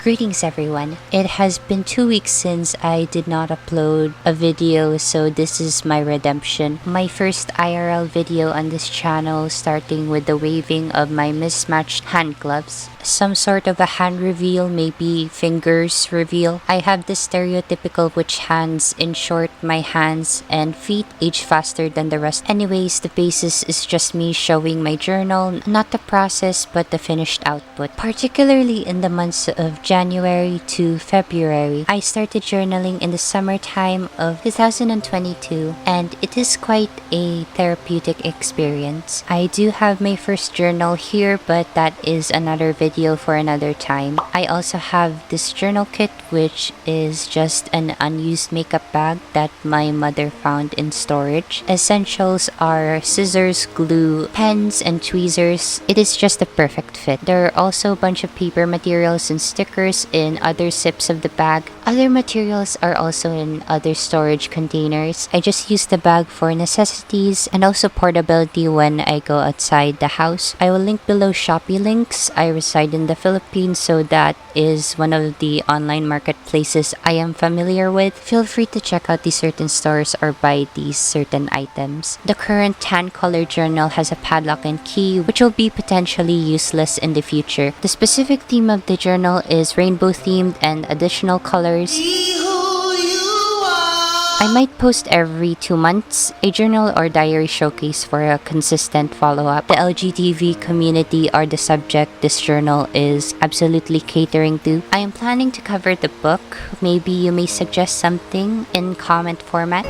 Greetings everyone. It has been 2 weeks since I did not upload a video, so this is my redemption. My first IRL video on this channel, starting with the waving of my mismatched hand gloves. Some sort of a hand reveal, maybe fingers reveal. I have this stereotypical witch hands. In short, my hands and feet age faster than the rest. Anyways, the basis is just me showing my journal, not the process but the finished output. Particularly in the months of January to February, I started journaling in the summertime of 2022, and it is quite a therapeutic experience. I do have my first journal here, but that is another video for another time. I also have this journal kit, which is just an unused makeup bag that my mother found in storage. Essentials are scissors, glue, pens, and tweezers. It is just a perfect fit. There are also a bunch of paper materials and stickers in other zips of the bag. Other materials are also in other storage containers. I just use the bag for necessities and also portability when I go outside the house. I will link below Shopee links. I reside in the Philippines, so that is one of the online marketplaces I am familiar with. Feel free to check out these certain stores or buy these certain items. The current tan color journal has a padlock and key, which will be potentially useless in the future. The specific theme of the journal is rainbow themed and additional colors. I might post every 2 months a journal or diary showcase for a consistent follow-up. The LGTB community are the subject this journal is absolutely catering to. I am planning to cover the book. Maybe you may suggest something in comment format.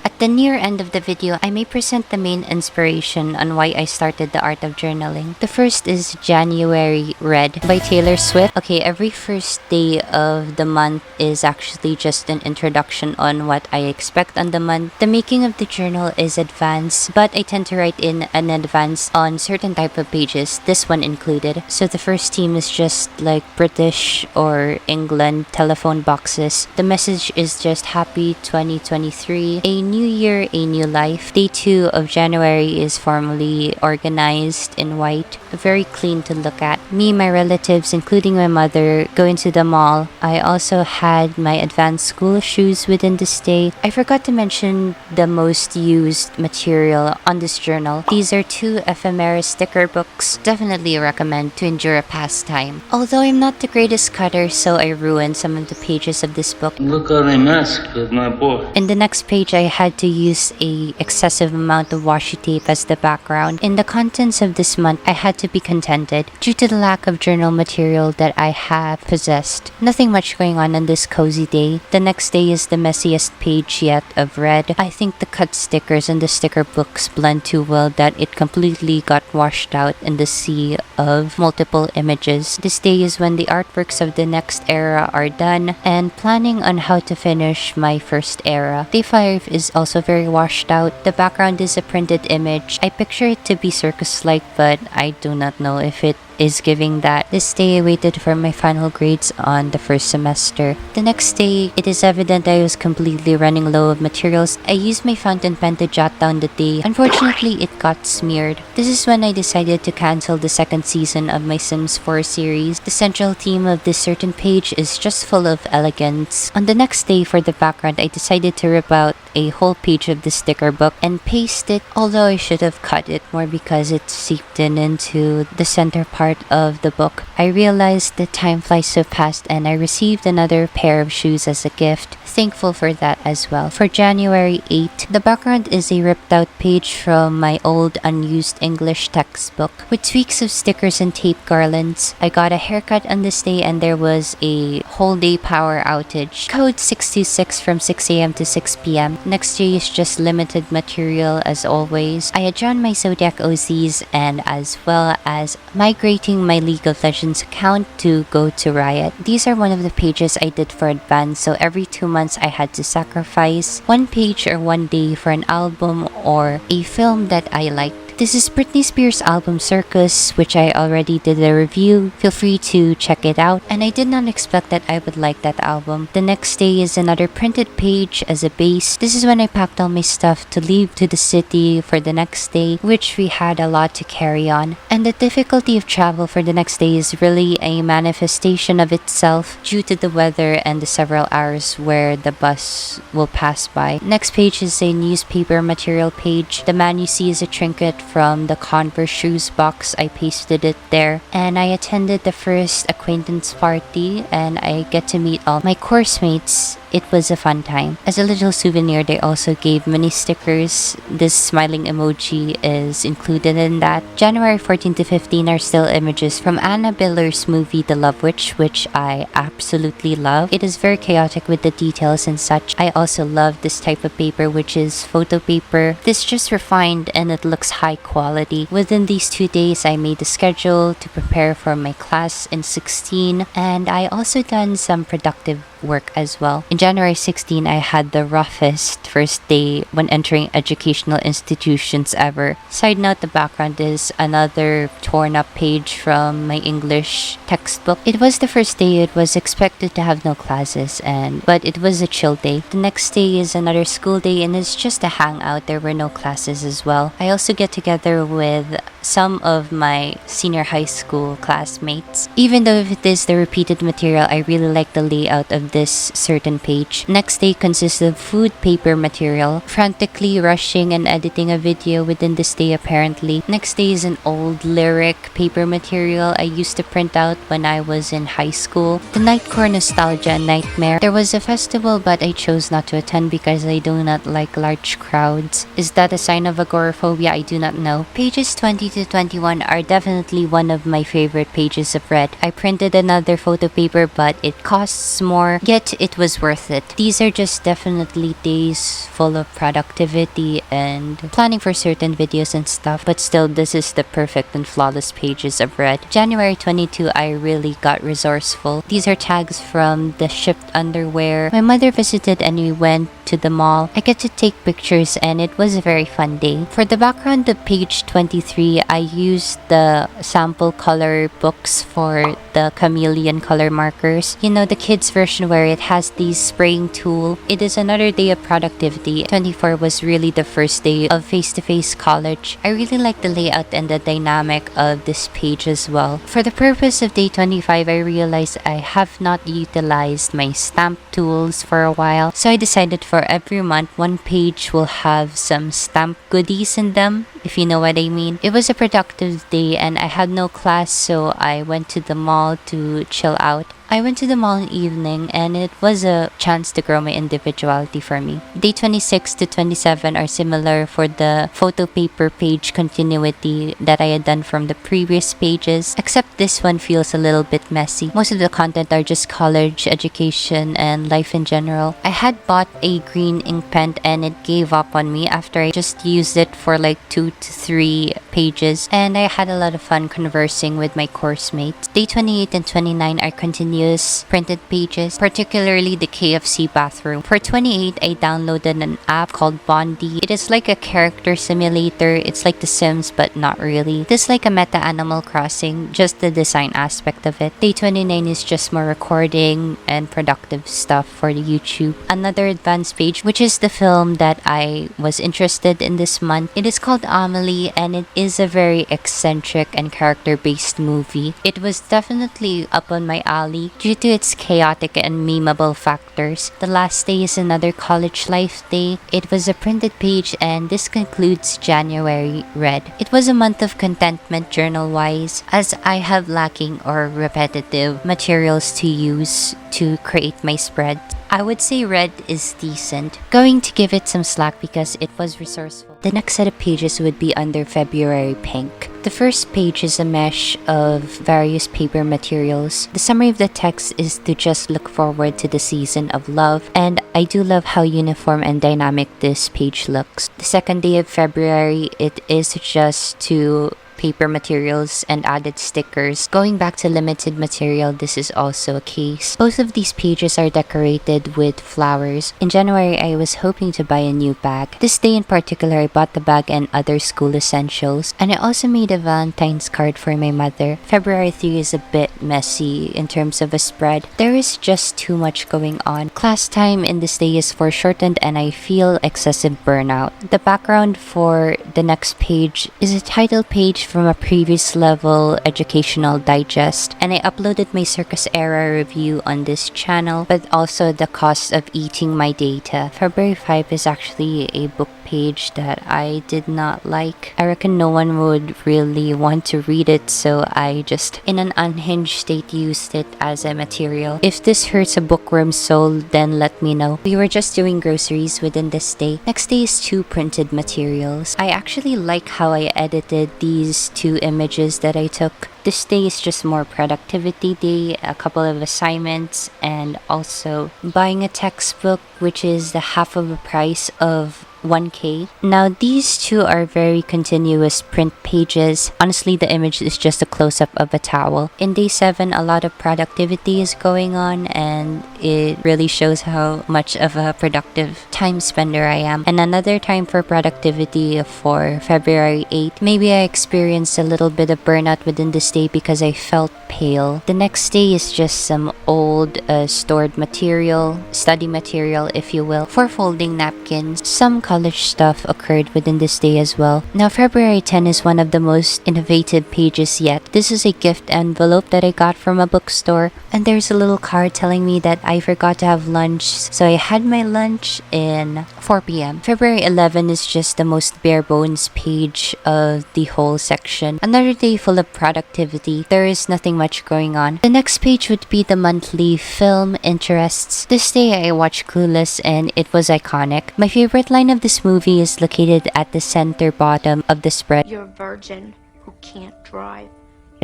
At the near end of the video, I may present the main inspiration on why I started the art of journaling. The first is January Red by Taylor Swift. Okay, every first day of the month is actually just an introduction on what I expect on the month. The making of the journal is advanced, but I tend to write in advance on certain type of pages, this one included. So the first theme is just like British or England telephone boxes. The message is just happy 2023, a new year, a new life. Day 2 of January is formally organized in white, very clean to look at. Me, my relatives, including my mother, go into the mall. I also had my advanced school shoes within this day. I forgot to mention the most used material on this journal. These are 2 ephemera sticker books. Definitely recommend to endure a pastime. Although I'm not the greatest cutter, so I ruined some of the pages of this book. Look how they massacred my boy. In the next page, I had to use a excessive amount of washi tape as the background. In the contents of this month, I had to be contented due to the lack of journal material that I have possessed. Nothing much going on this cozy day. The next day is the messiest page yet of red. I think the cut stickers and the sticker books blend too well that it completely got washed out in the sea of multiple images. This day is when the artworks of the next era are done and planning on how to finish my first era. Day 5 is also very washed out. The background is a printed image. I picture it to be circus-like, but I do not know if it is giving that. This day I waited for my final grades on the first semester. The next day, it is evident I was completely running low of materials. I used my fountain pen to jot down the day. Unfortunately, it got smeared. This is when I decided to cancel the second season of my Sims 4 series. The central theme of this certain page is just full of elegance. On the next day for the background, I decided to rip out a whole page of the sticker book and paste it, although I should have cut it more because it seeped in into the center part of the book. I realized that time flies so fast, and I received another pair of shoes as a gift. Thankful for that as well. For January 8, the background is a ripped out page from my old unused English textbook with tweaks of stickers and tape garlands. I got a haircut on this day and there was a whole day power outage. Code 626 from 6 a.m. to 6 p.m. Next day is just limited material as always. I had drawn my Zodiac OZs and as well as migrating my League of Legends account to go to Riot. These are one of the pages I did for advance, so every 2 months I had to sacrifice 1 page or 1 day for an album or a film that I liked. This is Britney Spears' album Circus, which I already did a review. Feel free to check it out. And I did not expect that I would like that album. The next day is another printed page as a base. This is when I packed all my stuff to leave to the city for the next day, which we had a lot to carry on. And the difficulty of travel for the next day is really a manifestation of itself due to the weather and the several hours where the bus will pass by. Next page is a newspaper material page. The man you see is a trinket from the Converse shoes box. I pasted it there. And I attended the first acquaintance party and I get to meet all my course mates. It was a fun time. As a little souvenir, they also gave mini stickers. This smiling emoji is included in that. January 14 to 15 are still images from Anna Biller's movie The Love Witch, which I absolutely love. It is very chaotic with the details and such. I also love this type of paper, which is photo paper. This just refined and it looks high quality. Within these 2 days, I made the schedule to prepare for my class in 16, and I also done some productive work as well. In January 16, I had the roughest first day when entering educational institutions ever. Side note, the background is another torn up page from my English textbook. It was the first day. It was expected to have no classes, but it was a chill day. The next day is another school day and it's just a hangout. There were no classes as well. I also get together with some of my senior high school classmates. Even though if it is the repeated material, I really like the layout of this certain page. Next day consists of food paper material. Frantically rushing and editing a video within this day apparently. Next day is an old lyric paper material I used to print out when I was in high school. The Nightcore Nostalgia and Nightmare. There was a festival but I chose not to attend because I do not like large crowds. Is that a sign of agoraphobia? I do not know. Pages 20 to 21 are definitely one of my favorite pages of Red. I printed another photo paper but it costs more, yet it was worth it. These are just definitely days full of productivity and planning for certain videos and stuff, but still this is the perfect and flawless pages of Red. January 22, I really got resourceful. These are tags from the shipped underwear. My mother visited and we went to the mall. I get to take pictures and it was a very fun day. For the background of page 23, I used the sample color books for the chameleon color markers. You know, the kids version where it has the spraying tool. It is another day of productivity. 24 was really the first day of face-to-face college. I really like the layout and the dynamic of this page as well. For the purpose of day 25, I realized I have not utilized my stamp tools for a while. So I decided for every month, one page will have some stamp goodies in them, if you know what I mean. It was a productive day and I had no class, so I went to the mall to chill out. I went to the mall in the evening and it was a chance to grow my individuality for me. Day 26 to 27 are similar for the photo paper page continuity that I had done from the previous pages, except this one feels a little bit messy. Most of the content are just college, education, and life in general. I had bought a green ink pen and it gave up on me after I just used it for like 2 to 3 pages, and I had a lot of fun conversing with my course mates. Day 28 and 29 are continuous printed pages, particularly the KFC bathroom. For 28, I downloaded an app called Bondi. It is like a character simulator. It's like The Sims, but not really. It is like a meta Animal Crossing, just the design aspect of it. Day 29 is just more recording and productive stuff for the YouTube. Another advanced page, which is the film that I was interested in this month. It is called Amelie, and it is a very eccentric and character-based movie. It was definitely up on my alley due to its chaotic and memeable factors. The last day is another college life day. It was a printed page and this concludes January Red. It was a month of contentment journal-wise, as I have lacking or repetitive materials to use to create my spread. I would say Red is decent. Going to give it some slack because it was resourceful. The next set of pages would be under February Pink. The first page is a mesh of various paper materials. The summary of the text is to just look forward to the season of love, and I do love how uniform and dynamic this page looks. The second day of February, it is just to paper materials and added stickers. Going back to limited material, this is also a case. Both of these pages are decorated with flowers. In January, I was hoping to buy a new bag. This day in particular, I bought the bag and other school essentials. And I also made a Valentine's card for my mother. February 3 is a bit messy in terms of a spread. There is just too much going on. Class time in this day is foreshortened and I feel excessive burnout. The background for the next page is a title page from a previous level educational digest, and I uploaded my circus era review on this channel, but also the cost of eating my data. February 5 is actually a book page that I did not like. I reckon no one would really want to read it, so I just in an unhinged state used it as a material. If this hurts a bookworm's soul, then let me know. We were just doing groceries within this day. Next day is 2 printed materials. I actually like how I edited these 2 images that I took. This day is just more productivity day, a couple of assignments, and also buying a textbook, which is the half of the price of 1K. Now these 2 are very continuous print pages. Honestly, the image is just a close-up of a towel. In day 7, a lot of productivity is going on and it really shows how much of a productive time spender I am. And another time for productivity for February 8. Maybe I experienced a little bit of burnout within this day because I felt pale. The next day is just some old stored material, study material if you will, for folding napkins. Some college stuff occurred within this day as well. Now February 10 is one of the most innovative pages yet. This is a gift envelope that I got from a bookstore, and there's a little card telling me that I forgot to have lunch, so I had my lunch in 4 p.m. February 11 is just the most bare bones page of the whole section. Another day full of productivity. There is nothing much going on. The next page would be the monthly film interests. This day I watched Clueless and it was iconic. My favorite line of this movie is located at the center bottom of the spread. You're a virgin who can't drive.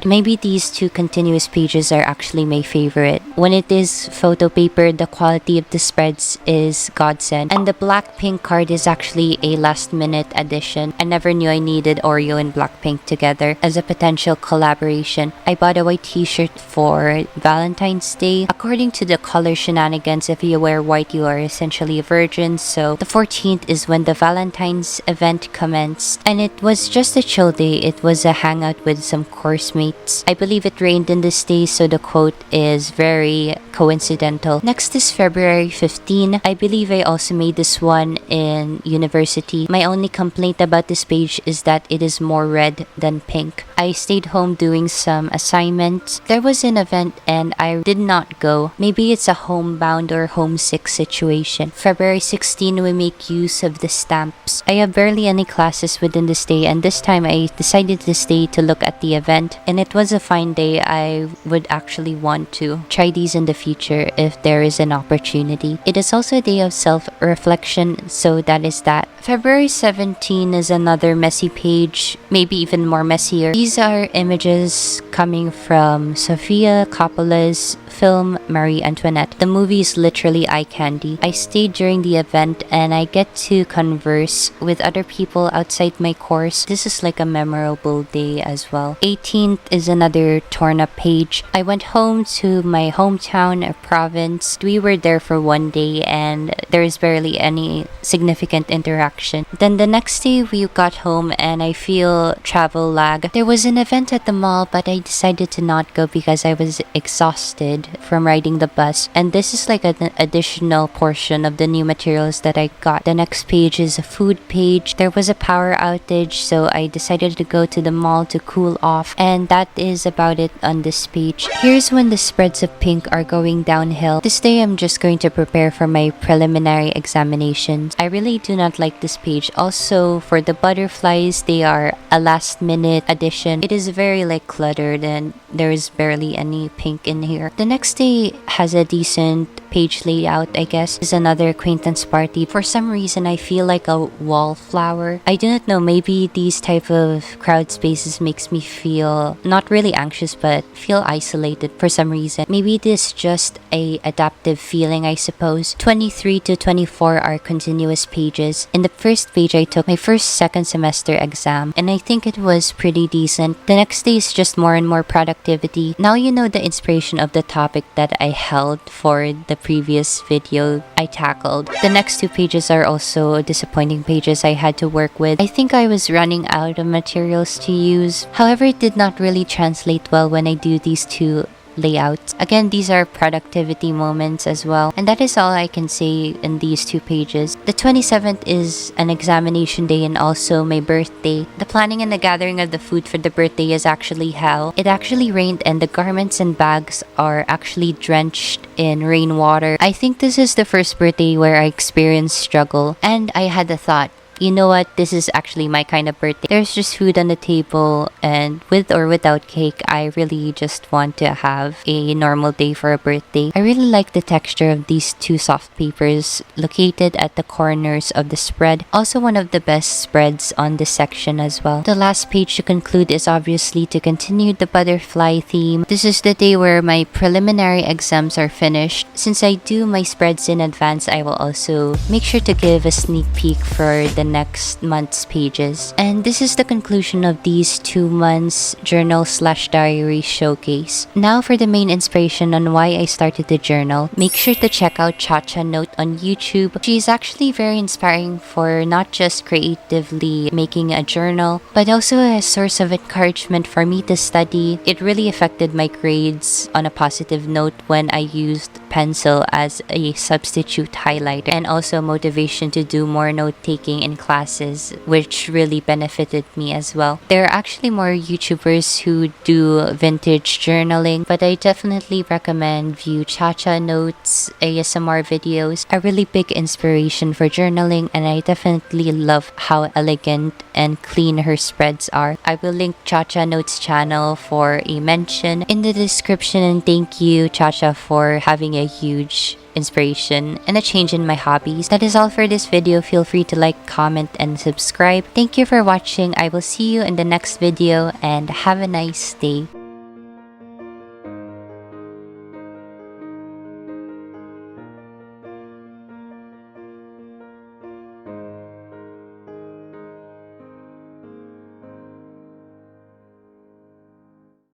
Maybe these 2 continuous pages are actually my favorite. When it is photo paper, the quality of the spreads is godsend. And the Blackpink card is actually a last-minute addition. I never knew I needed Oreo and Blackpink together as a potential collaboration. I bought a white t-shirt for Valentine's Day. According to the color shenanigans, if you wear white, you are essentially a virgin. So the 14th is when the Valentine's event commenced. And it was just a chill day. It was a hangout with some course mates. I believe it rained in this day, so the quote is very coincidental. Next is February 15. I believe I also made this one in university. My only complaint about this page is that it is more red than pink. I stayed home doing some assignments. There was an event and I did not go. Maybe it's a homebound or homesick situation. February 16, we make use of the stamps. I have barely any classes within this day, and this time I decided to stay to look at the event, and it was a fine day. I would actually want to try these in the future if there is an opportunity. It is also a day of self-reflection, so that is that. February 17 is another messy page, maybe even more messier. These are images coming from Sofia Coppola's film Marie Antoinette. The movie is literally eye candy. I stayed during the event and I get to converse with other people outside my course. This is like a memorable day as well. 18th is another torn up page. I went home to my hometown or province. We were there for 1 day and there is barely any significant interaction. Then the next day we got home and I feel travel lag. There was an event at the mall, but I decided to not go because I was exhausted from riding the bus, and this is like an additional portion of the new materials that I got. The next page is a food page. There was a power outage, so I decided to go to the mall to cool off, and that is about it on this page. Here's when the spreads of pink are going downhill. This day I'm just going to prepare for my preliminary examinations. I really do not like this page. Also, for the butterflies, they are a last minute addition. It is very like cluttered and there is barely any pink in here. The next day has a decent page layout, I guess, is another acquaintance party. For some reason, I feel like a wallflower. I do not know, maybe these type of crowd spaces makes me feel not really anxious, but feel isolated for some reason. Maybe it is just a adaptive feeling, I suppose. 23 to 24 are continuous pages. In the first page, I took my first second semester exam, and I think it was pretty decent. The next day is just more and more productivity. Now you know the inspiration of the topic that I held for the previous video I tackled. The next two pages are also disappointing pages I had to work with. I think I was running out of materials to use. However, it did not really translate well when I do these two layouts. Again, these are productivity moments as well, and that is all I can say in these two pages. The 27th is an examination day and also my birthday. The planning and the gathering of the food for the birthday is actually hell. It actually rained and the garments and bags are actually drenched in rainwater. I think this is the first birthday where I experienced struggle, and I had the thought, you know what, this is actually my kind of birthday. There's just food on the table, and with or without cake, I really just want to have a normal day for a birthday. I really like the texture of these two soft papers located at the corners of the spread. Also one of the best spreads on this section as well. The last page to conclude is obviously to continue the butterfly theme. This is the day where my preliminary exams are finished. Since I do my spreads in advance, I will also make sure to give a sneak peek for the next month's pages. And this is the conclusion of these 2 months journal/diary showcase. Now for the main inspiration on why I started the journal. Make sure to check out 𝕊𝕬𝕤𝕚 on YouTube. She is actually very inspiring for not just creatively making a journal, but also a source of encouragement for me to study. It really affected my grades on a positive note when I used pencil as a substitute highlighter, and also motivation to do more note-taking in classes, which really benefited me as well. There are actually more YouTubers who do vintage journaling, but I definitely recommend view 𝕊𝕬𝕤𝕚 Notes ASMR videos. A really big inspiration for journaling, and I definitely love how elegant and clean her spreads are. I will link 𝕊𝕬𝕤𝕚 Notes channel for a mention in the description, and thank you 𝕊𝕬𝕤 for having a huge inspiration and a change in my hobbies. That is all for this video. Feel free to like, comment, and subscribe. Thank you for watching. I will see you in the next video, and have a nice day.